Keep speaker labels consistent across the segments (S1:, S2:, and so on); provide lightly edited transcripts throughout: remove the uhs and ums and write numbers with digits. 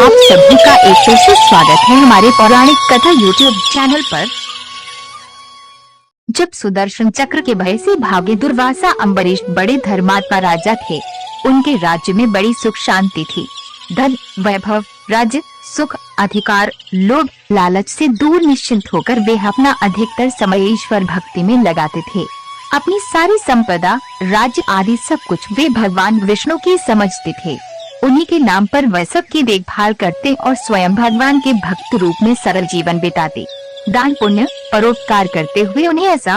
S1: आप सभी का एक फिर से स्वागत है हमारे पौराणिक कथा यूट्यूब चैनल पर। जब सुदर्शन चक्र के भय से भागे दुर्वासा अम्बरीश बड़े धर्मात्मा राजा थे। उनके राज्य में बड़ी सुख शांति थी। धन, वैभव, राज्य, सुख, अधिकार, लोभ, लालच से दूर निश्चिंत होकर वे अपना अधिकतर समय ईश्वर भक्ति में लगाते थे। अपनी सारी संपदा, राज्य आदि सब कुछ वे भगवान विष्णु की समझते थे। उन्हीं के नाम पर वह सबकी देखभाल करते और स्वयं भगवान के भक्त रूप में सरल जीवन बिताते। दान पुण्य परोपकार करते हुए उन्हें ऐसा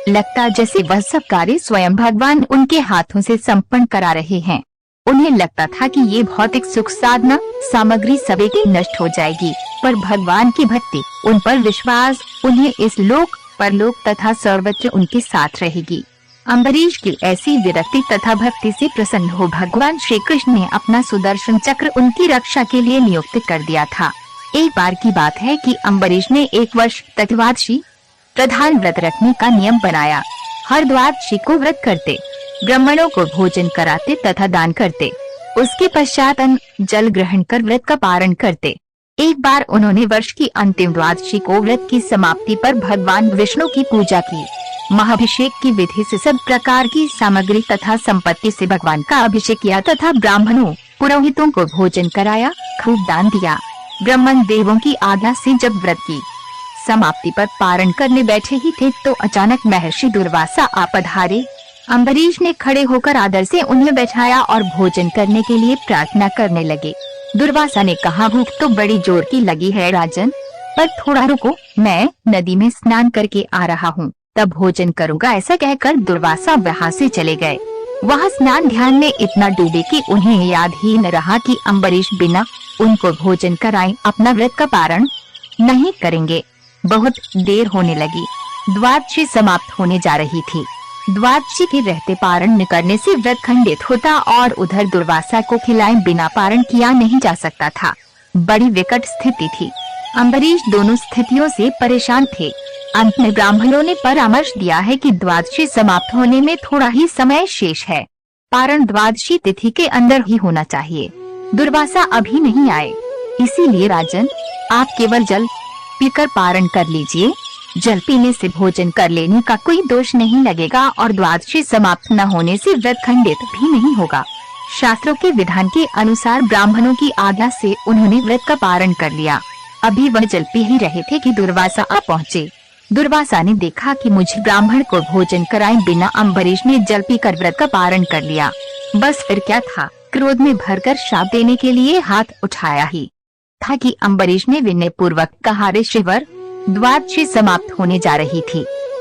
S1: लगता जैसे वह सब कार्य स्वयं भगवान उनके हाथों से संपन्न करा रहे हैं। उन्हें लगता था कि ये भौतिक सुख साधना सामग्री सभी की नष्ट हो जाएगी, पर भगवान की भक्ति, उन पर विश्वास उन्हें इस लोक परलोक तथा सर्वत्र उनके साथ रहेगी। अम्बरीश की ऐसी विरक्ति तथा भक्ति से प्रसन्न हो भगवान श्री कृष्ण ने अपना सुदर्शन चक्र उनकी रक्षा के लिए नियुक्त कर दिया था। एक बार की बात है कि अम्बरीश ने एक वर्ष तक द्वादशी प्रधान व्रत रखने का नियम बनाया। हर द्वादशी को व्रत करते, ब्राह्मणों को भोजन कराते तथा दान करते। उसके पश्चात अन्न जल ग्रहण कर व्रत का पारण करते। एक बार उन्होंने वर्ष की अंतिम द्वादशी को व्रत की समाप्ति पर भगवान विष्णु की पूजा की। महाभिषेक की विधि से सब प्रकार की सामग्री तथा संपत्ति से भगवान का अभिषेक किया तथा ब्राह्मणों पुरोहितों को भोजन कराया, खूब दान दिया। ब्राह्मण देवों की आज्ञा से जब व्रत की समाप्ति पर पारण करने बैठे ही थे तो अचानक महर्षि दुर्वासा आ पधारे। अम्बरीश ने खड़े होकर आदर से उन्हें बैठाया और भोजन करने के लिए प्रार्थना करने लगे। दुर्वासा ने कहा, भूख तो बड़ी जोर की लगी है राजन, पर थोड़ा रुको, मैं नदी में स्नान करके आ रहा हूँ, तब भोजन करूँगा। ऐसा कहकर दुर्वासा वहाँ से चले गए। वह स्नान ध्यान में इतना डूबे कि उन्हें याद ही न रहा कि अम्बरीश बिना उनको भोजन कराए अपना व्रत का पारण नहीं करेंगे। बहुत देर होने लगी। द्वादशी समाप्त होने जा रही थी। द्वादशी के रहते पारण न करने से व्रत खंडित होता और उधर दुर्वासा को खिलाए बिना पारण किया नहीं जा सकता था। बड़ी विकट स्थिति थी। अम्बरीश दोनों स्थितियों से परेशान थे। अंत में ब्राह्मणों ने परामर्श दिया है कि द्वादशी समाप्त होने में थोड़ा ही समय शेष है। पारण द्वादशी तिथि के अंदर ही होना चाहिए। दुर्वासा अभी नहीं आए, इसीलिए राजन आप केवल जल पीकर पारण कर लीजिए। जल पीने से भोजन कर लेने का कोई दोष नहीं लगेगा और द्वादशी समाप्त न होने से व्रत खंडित भी नहीं होगा। शास्त्रों के विधान के अनुसार ब्राह्मणों की आज्ञा से उन्होंने व्रत का पारण कर लिया। अभी वह जल पी ही रहे थे कि दुर्वासा आ पहुँचे। दुर्वासा ने देखा कि मुझे ब्राह्मण को भोजन कराए बिना अम्बरीश ने जल पीकर व्रत का पारण कर लिया। बस फिर क्या था, क्रोध में भरकर श्राप देने के लिए हाथ उठाया ही था कि अम्बरीश ने विनय पूर्वक कहा, ऋषिवर द्वादशी समाप्त होने जा रही थी,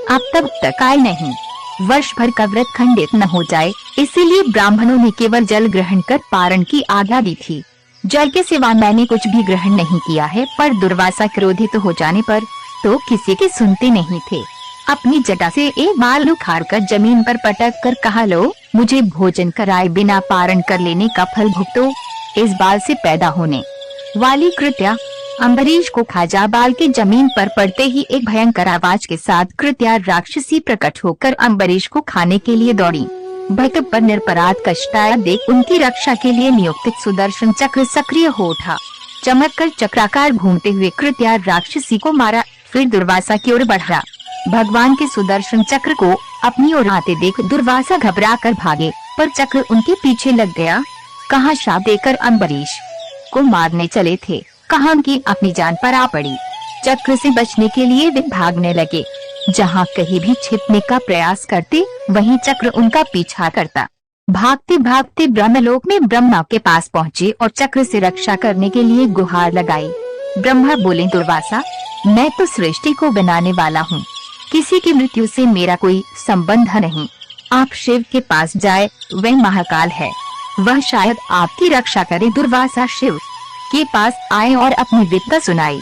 S1: अब तब तक आए नहीं। वर्ष भर का व्रत खंडित न हो जाए, इसीलिए ब्राह्मणों ने केवल जल ग्रहण कर पारण की आज्ञा दी थी। जल के सिवा मैंने कुछ भी ग्रहण नहीं किया है। पर दुर्वासा क्रोधित हो जाने पर तो किसी की सुनते नहीं थे। अपनी जटा से एक बाल उखाड़कर जमीन पर पटक कर कहा, लो मुझे भोजन कराए बिना पारण कर लेने का फल भुगतो। इस बाल से पैदा होने वाली कृत्या अम्बरीश को खाजा बाल के जमीन पर पड़ते ही एक भयंकर आवाज के साथ कृत्या राक्षसी प्रकट होकर अम्बरीश को खाने के लिए दौड़ी। भक्त पर निरपराध कष्टाया देख उनकी रक्षा के लिए नियुक्त सुदर्शन चक्र सक्रिय हो उठा। चमककर चक्राकार घूमते हुए कृत्या राक्षसी को मारा, फिर दुर्वासा की ओर बढ़ा। भगवान के सुदर्शन चक्र को अपनी ओर आते देख दुर्वासा घबरा कर भागे, पर चक्र उनके पीछे लग गया। कहाँ श्राप देकर अम्बरीश को मारने चले थे, कहाँ की अपनी जान पर आ पड़ी। चक्र से बचने के लिए वे भागने लगे। जहाँ कहीं भी छिपने का प्रयास करते वहीं चक्र उनका पीछा करता। भागते भागते ब्रह्मलोक में ब्रह्मा के पास पहुँचे और चक्र से रक्षा करने के लिए गुहार लगाई। ब्रह्मा बोले, दुर्वासा मैं तो सृष्टि को बनाने वाला हूँ, किसी की मृत्यु से मेरा कोई संबंध नहीं। आप शिव के पास जाए, वह महाकाल है, वह शायद आपकी रक्षा करे। दुर्वासा शिव के पास आए और अपनी विद्या सुनाई।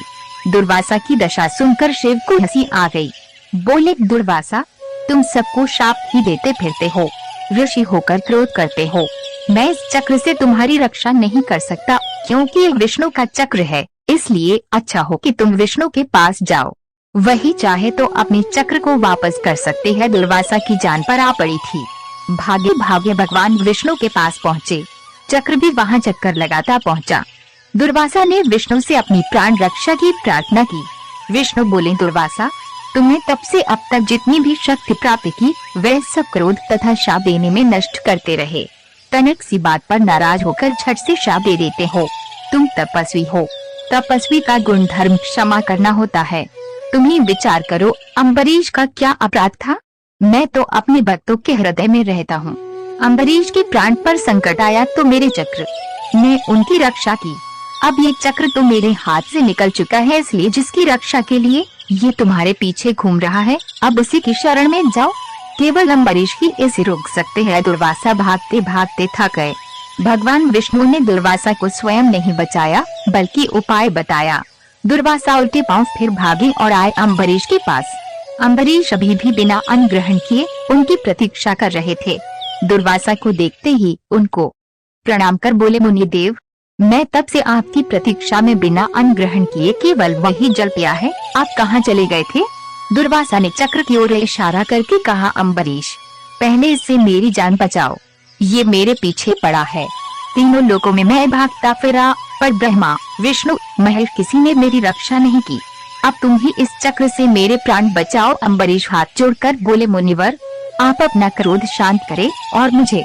S1: दुर्वासा की दशा सुनकर शिव को हंसी आ गई। बोले, दुर्वासा तुम सबको शाप ही देते फिरते हो, ऋषि होकर क्रोध करते हो। मैं इस चक्र से तुम्हारी रक्षा नहीं कर सकता, क्योंकि ये विष्णु का चक्र है। इसलिए अच्छा हो कि तुम विष्णु के पास जाओ, वही चाहे तो अपने चक्र को वापस कर सकते हैं। दुर्वासा की जान पर आ पड़ी थी। भागे भागे भगवान विष्णु के पास पहुँचे। चक्र भी वहाँ चक्कर लगाता पहुँचा। दुर्वासा ने विष्णु से अपनी प्राण रक्षा की प्रार्थना की। विष्णु बोले, दुर्वासा, तुमने तब से अब तक जितनी भी शक्ति प्राप्त की वह सब क्रोध तथा शाप देने में नष्ट करते रहे। तनिक सी बात पर नाराज होकर झट से शाप दे देते हो। तुम तपस्वी हो, तपस्वी का गुण धर्म क्षमा करना होता है। तुम ही विचार करो, अम्बरीश का क्या अपराध था? मैं तो अपने भक्तों के हृदय में रहता हूँ। अम्बरीश के प्राण पर संकट आया तो मेरे चक्र ने उनकी रक्षा की। अब ये चक्र तो मेरे हाथ से निकल चुका है, इसलिए जिसकी रक्षा के लिए ये तुम्हारे पीछे घूम रहा है, अब उसी की शरण में जाओ। केवल अम्बरीश ही इसे रोक सकते हैं। दुर्वासा भागते भागते थक गए। भगवान विष्णु ने दुर्वासा को स्वयं नहीं बचाया बल्कि उपाय बताया। दुर्वासा उल्टे पांव फिर भागे और आए अम्बरीश के पास। अम्बरीश अभी भी बिना अन्न ग्रहण किए उनकी प्रतीक्षा कर रहे थे। दुर्वासा को देखते ही उनको प्रणाम कर बोले, मुनिदेव, मैं तब से आपकी प्रतीक्षा में बिना अन्न ग्रहण किए केवल वही जल पिया है। आप कहाँ चले गए थे? दुर्वासा ने चक्र की ओर इशारा करके कहा, अम्बरीश, पहले इससे मेरी जान बचाओ। ये मेरे पीछे पड़ा है। तीनों लोकों में मैं भागता फिरा, पर ब्रह्मा, विष्णु, महेश किसी ने मेरी रक्षा नहीं की। अब तुम ही इस चक्र से मेरे प्राण बचाओ। अम्बरीश हाथ जोड़कर बोले, मुनिवर, आप अपना क्रोध शांत करें और मुझे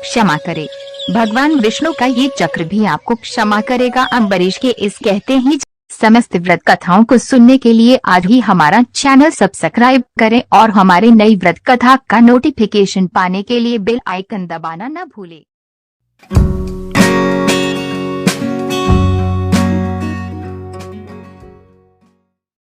S1: क्षमा करें। भगवान विष्णु का ये चक्र भी आपको क्षमा करेगा। अम्बरीश के इस कहते ही समस्त व्रत कथाओं को सुनने के लिए आज ही हमारा चैनल सब्सक्राइब करें और हमारे नई व्रत कथा का नोटिफिकेशन पाने के लिए बेल आइकन दबाना न भूलें।